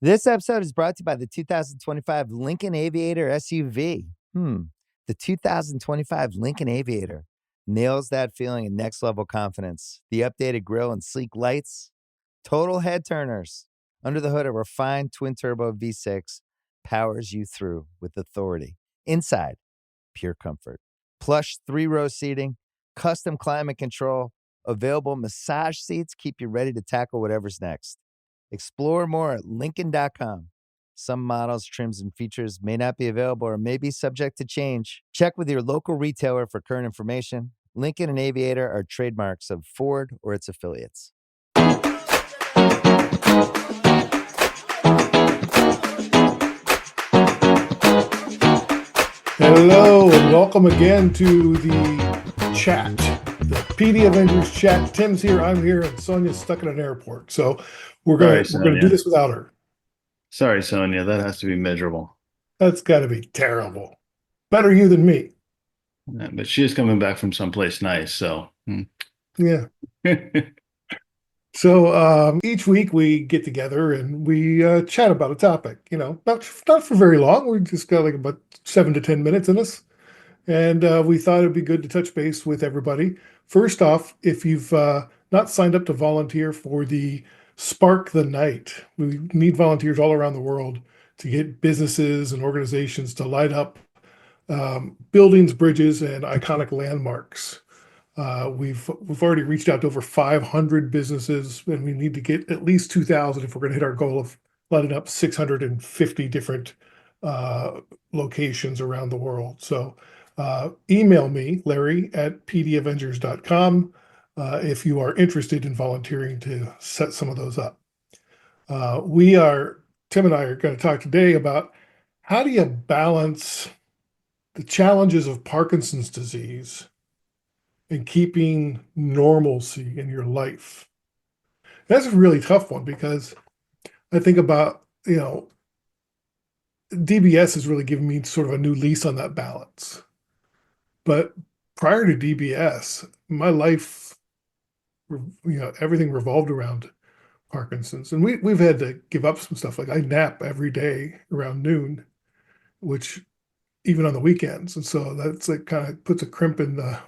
This episode is brought to you by the 2025 Lincoln Aviator SUV. The 2025 Lincoln Aviator nails that feeling of next level confidence. The updated grille and sleek lights, total head turners. Under the hood, a refined twin turbo V6 powers you through with authority. Inside, pure comfort. Plush 3-row seating, custom climate control, available massage seats keep you ready to tackle whatever's next. Explore more at Lincoln.com. Some models, trims, and features may not be available or may be subject to change. Check with your local retailer for current information. Lincoln and Aviator are trademarks of Ford or its affiliates. Hello and welcome again to the chat, the PD Avengers chat. Tim's here, I'm here, and Sonia's stuck in an airport. So we're gonna do this without her. Sorry, Sonia, that has to be miserable. That's got to be terrible. Better you than me. Yeah, but she is coming back from someplace nice, so. Yeah. So each week we get together and we chat about a topic. You know, not for very long. We just got like about 7 to 10 minutes in us. And we thought it'd be good to touch base with everybody. First off, if you've not signed up to volunteer for the Spark the Night, we need volunteers all around the world to get businesses and organizations to light up buildings, bridges, and iconic landmarks. We've already reached out to over 500 businesses, and we need to get at least 2,000 if we're going to hit our goal of lighting up 650 different locations around the world. So email me, Larry at pdavengers.com, if you are interested in volunteering to set some of those up. Tim and I are going to talk today about how do you balance the challenges of Parkinson's disease and keeping normalcy in your life. That's a really tough one because I think about, DBS has really given me sort of a new lease on that balance. But prior to DBS, my life, everything revolved around Parkinson's. And we've had to give up some stuff. Like I nap every day around noon, which even on the weekends. And so that's like kind of puts a crimp in the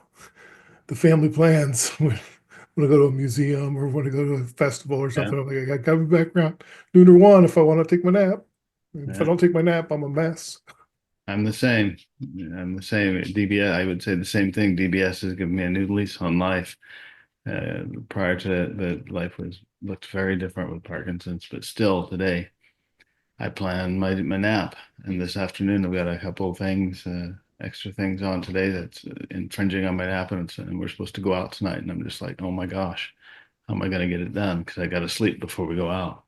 family plans when I go to a museum or when I go to a festival or something. I'm like, I gotta be back around noon or 1 if I want to take my nap. If I don't take my nap, I'm a mess. I'm the same. DBS, I would say the same thing. DBS has given me a new lease on life. Prior to that, life looked very different with Parkinson's, but still today, I plan my nap. And this afternoon, I've got a couple of things, extra things on today that's infringing on my nap, and we're supposed to go out tonight. And I'm just like, oh my gosh, how am I going to get it done? Because I got to sleep before we go out.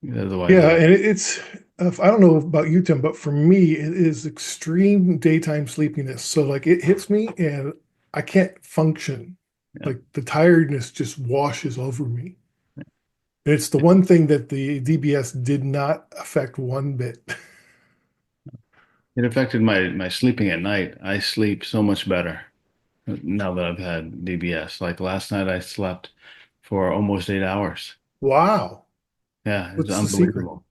Otherwise, yeah, and it's I don't know about you, Tim, but for me, it is extreme daytime sleepiness. So like it hits me and I can't function. Yeah. Like the tiredness just washes over me. It's the one thing that the DBS did not affect one bit. It affected my sleeping at night. I sleep so much better now that I've had DBS. Like last night, I slept for almost 8 hours. Wow. Yeah, it's What's the secret? unbelievable.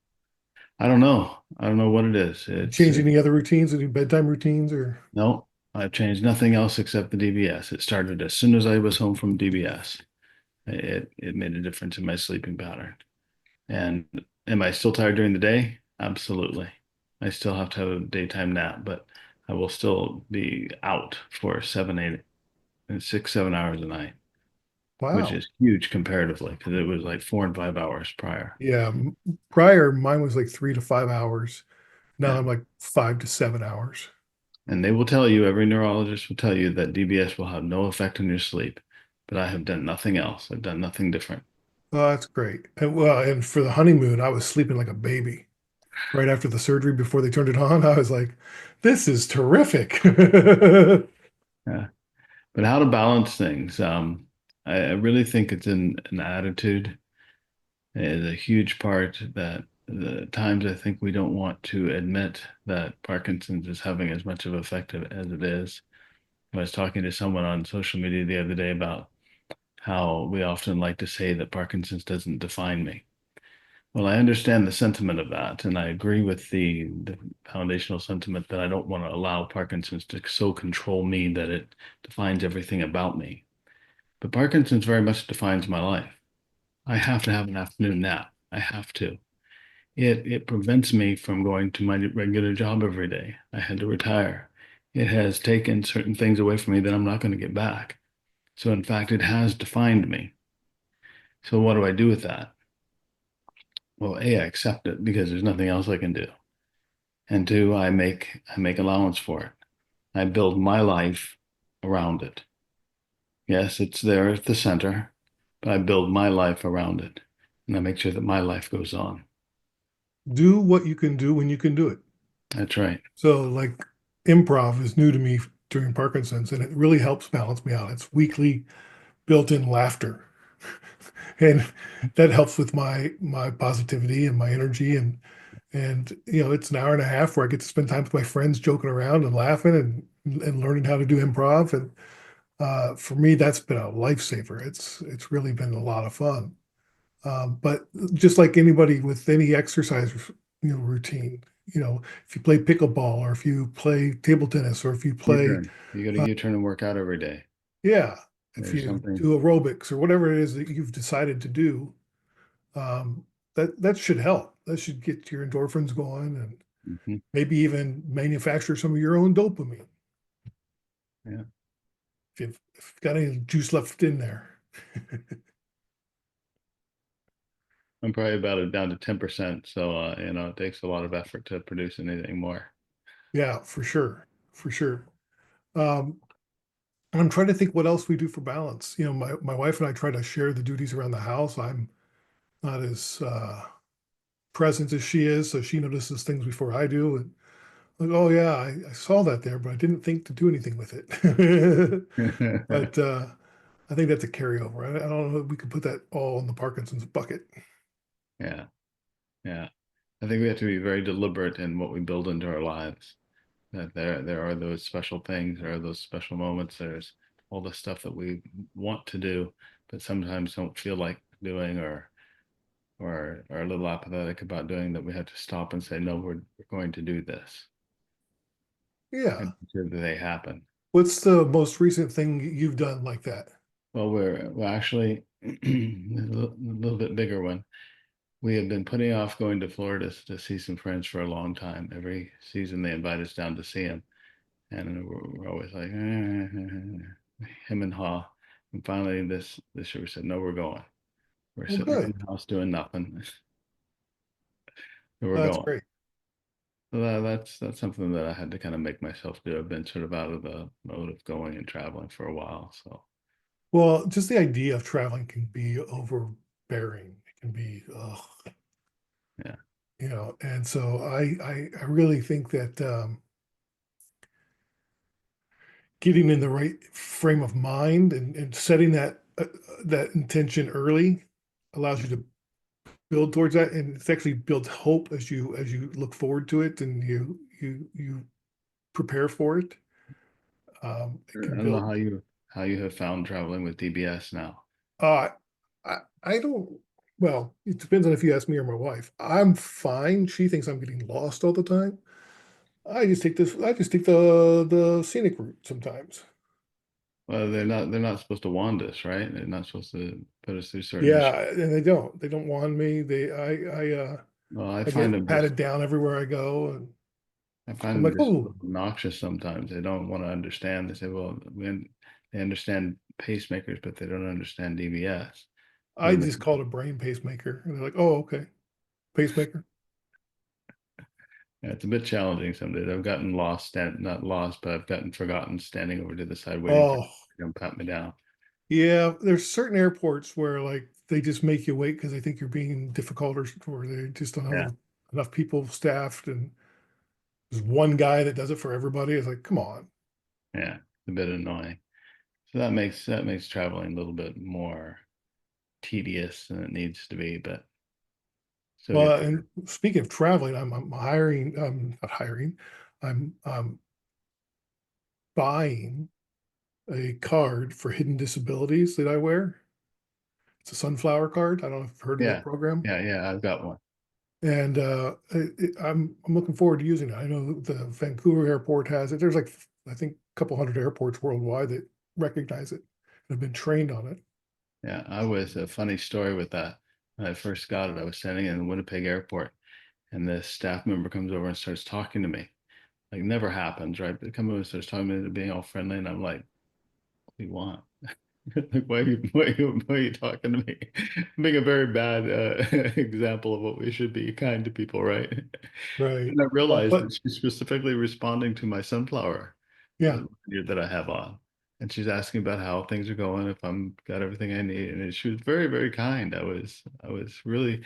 I don't know. I don't know what it is. Change any other routines, any bedtime routines or? No, I've changed nothing else except the DBS. It started as soon as I was home from DBS. It made a difference in my sleeping pattern. And am I still tired during the day? Absolutely. I still have to have a daytime nap, but I will still be out for 7, 8, and 6, 7 hours a night, which Wow. is huge comparatively because it was like 4 and 5 hours prior. Yeah. Prior, mine was like 3 to 5 hours. Now Yeah. I'm like 5 to 7 hours. And they will tell you, every neurologist will tell you that DBS will have no effect on your sleep, but I have done nothing else. I've done nothing different. Oh, that's great. And for the honeymoon, I was sleeping like a baby. Right after the surgery, before they turned it on, I was like, this is terrific. Yeah. But how to balance things? I really think it's an attitude is a huge part that the times I think we don't want to admit that Parkinson's is having as much of an effect as it is. I was talking to someone on social media the other day about how we often like to say that Parkinson's doesn't define me. Well, I understand the sentiment of that, and I agree with the foundational sentiment that I don't want to allow Parkinson's to so control me that it defines everything about me. But Parkinson's very much defines my life. I have to have an afternoon nap. I have to. It prevents me from going to my regular job every day. I had to retire. It has taken certain things away from me that I'm not going to get back. So in fact, it has defined me. So what do I do with that? Well, A, I accept it because there's nothing else I can do. And two, I make allowance for it. I build my life around it. Yes, it's there at the center, but I build my life around it. And I make sure that my life goes on. Do what you can do when you can do it. That's right. So like improv is new to me during Parkinson's, and it really helps balance me out. It's weekly built-in laughter. And that helps with my positivity and my energy, and it's an hour and a half where I get to spend time with my friends joking around and laughing and learning how to do improv. And for me, that's been a lifesaver. It's really been a lot of fun. But just like anybody with any exercise, routine, if you play pickleball or if you play table tennis or if you play, U-turn. You got a U-turn and work out every day. yeah, if There's you something. do aerobics or whatever it is that you've decided to do, that should help. That should get your endorphins going and Mhm. maybe even manufacture some of your own dopamine Yeah. if you've got any juice left in there. I'm probably about it down to 10%. So, it takes a lot of effort to produce anything more. Yeah, for sure, for sure. Um, and I'm trying to think what else we do for balance. My wife and I try to share the duties around the house. I'm not as present as she is, so she notices things before I do. And like, oh yeah, I saw that there, but I didn't think to do anything with it. But I think that's a carryover. I don't know if we could put that all in the Parkinson's bucket. Yeah. Yeah. I think we have to be very deliberate in what we build into our lives. That there are those special things, there are those special moments, there's all the stuff that we want to do, but sometimes don't feel like doing or are a little apathetic about doing that we have to stop and say, no, we're going to do this Yeah. and ensure that they happen. What's the most recent thing you've done like that? Well, we're actually a little bit bigger one. We have been putting off going to Florida to see some friends for a long time. Every season they invite us down to see them. And we're always like, him and haw. And finally, this year we said, no, we're going. We're Well, sitting good. around the house doing nothing. And we're That's going. great. So that's something that I had to kind of make myself do. I've been sort of out of the mode of going and traveling for a while. So Well, just the idea of traveling can be overbearing. It can be, ugh, yeah, and so I really think that getting in the right frame of mind and setting that intention early allows you to build towards that, and it's actually builds hope as you look forward to it and you prepare for it. It I can don't know build. how you have found traveling with DBS now. Uh, I don't. Well, it depends on if you ask me or my wife. I'm fine. She thinks I'm getting lost all the time. I just take the scenic route sometimes. Well, they're not supposed to wand us, right? They're not supposed to put us through certain. Yeah, and they don't want me. Well, I I find get them just patted down everywhere I go, and I find I'm them like, just a oh, little obnoxious sometimes. They don't want to understand. They say, well, they understand pacemakers, but they don't understand DBS. I Then they, just called a brain pacemaker, and they're like, oh, okay, pacemaker. yeah, it's a bit challenging some days. I've gotten lost, not lost, but I've gotten forgotten standing over to the side waiting for them Oh, to come pat me down. yeah. There's certain airports where like they just make you wait because they think you're being difficult or they just don't Yeah, have enough people staffed, and there's one guy that does it for everybody. It's like, come on. yeah, it's a bit annoying. So that makes traveling a little bit more tedious than it needs to be, but still get Well, there. and speaking of traveling, I'm hiring, not hiring, I'm buying a card for hidden disabilities that I wear It's a sunflower card. I don't know if you've heard of that Yeah. program. Yeah. I've got one. And I'm looking forward to using it. I know the Vancouver airport has it. There's like, I think, a couple hundred airports worldwide that recognize it and have been trained on it. Yeah. I was a funny story with that. When I first got it, I was standing in the Winnipeg airport and this staff member comes over and starts talking to me. Like never happens, right? But come over and starts talking to me, being all friendly. And I'm like, what do you want? Like, why are you talking to me? Being a very bad example of what we should be, kind to people, right? Right. And I realized But that she's specifically responding to my sunflower yeah, that I have on. And she's asking about how things are going, if I'm got everything I need. And she was very, very kind. I was really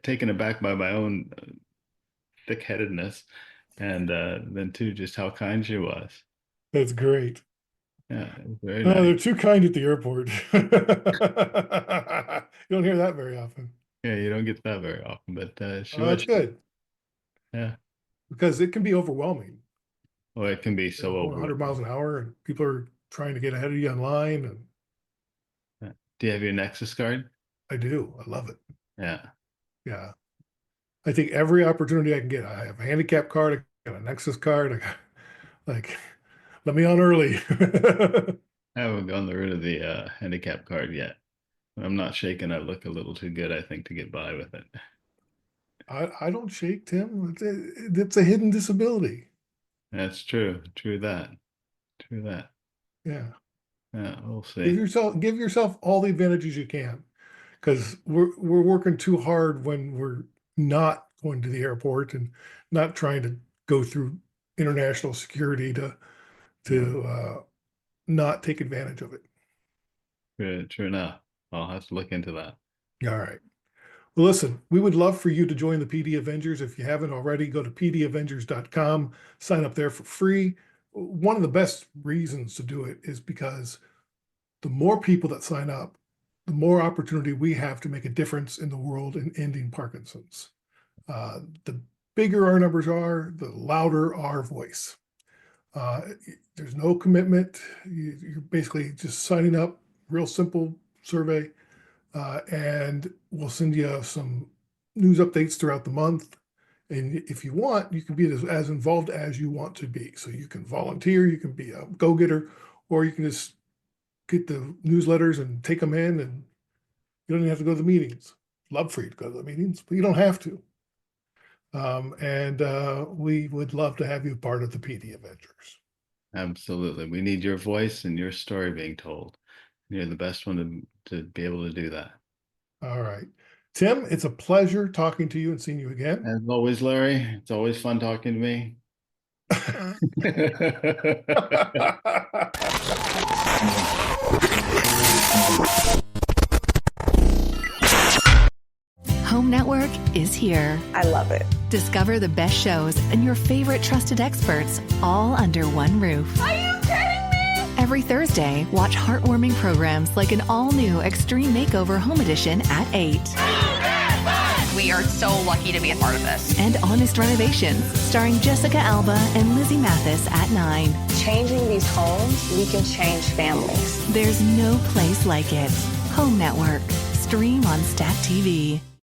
taken aback by my own thick-headedness, and then too, just how kind she was. that's great. Yeah, it was very Oh, nice. they're too kind at the airport. You don't hear that very often. Yeah, you don't get that very often, but she Oh, that's was. good Yeah. because it can be overwhelming. Well, it can be You're so going 100 overwhelming. miles an hour and people are trying to get ahead of you online. And Yeah. Do you have your Nexus card? I do. I love it. Yeah. Yeah. I think every opportunity I can get. I have a handicap card. I got a Nexus card. I got, like, let me on early. I haven't gone the route of the handicap card yet. I'm not shaking. I look a little too good, I think, to get by with it. I don't shake, Tim. It's a hidden disability. That's true. True that. True that. Yeah. Yeah, we'll Give see. yourself all the advantages you can, because we're working too hard when we're not going to the airport and not trying to go through international security to not take advantage of it. True enough. I'll have to look into that. All right. Well, listen, we would love for you to join the PD Avengers. If you haven't already, go to pdavengers.com, sign up there for free. One of the best reasons to do it is because the more people that sign up, the more opportunity we have to make a difference in the world in ending Parkinson's. The bigger our numbers are, the louder our voice. Uh, there's no commitment. You're basically just signing up, real simple survey, and we'll send you some news updates throughout the month. And if you want, you can be as involved as you want to be. So you can volunteer, you can be a go-getter, or you can just get the newsletters and take them in, and you don't even have to go to the meetings. Love for you to go to the meetings, but you don't have to. And we would love to have you part of the PD Avengers. Absolutely. We need your voice and your story being told. You're the best one to be able to do that. All right. Tim, it's a pleasure talking to you and seeing you again. As always, Larry, it's always fun talking to me. Home Network is here. I love it. Discover the best shows and your favorite trusted experts all under one roof. Are you kidding me? Every Thursday, watch heartwarming programs like an all-new Extreme Makeover Home Edition at 8. We are so lucky to be a part of this. And Honest Renovations, starring Jessica Alba and Lizzie Mathis at 9. Changing these homes, we can change families. There's no place like it. Home Network. Stream on Stat TV.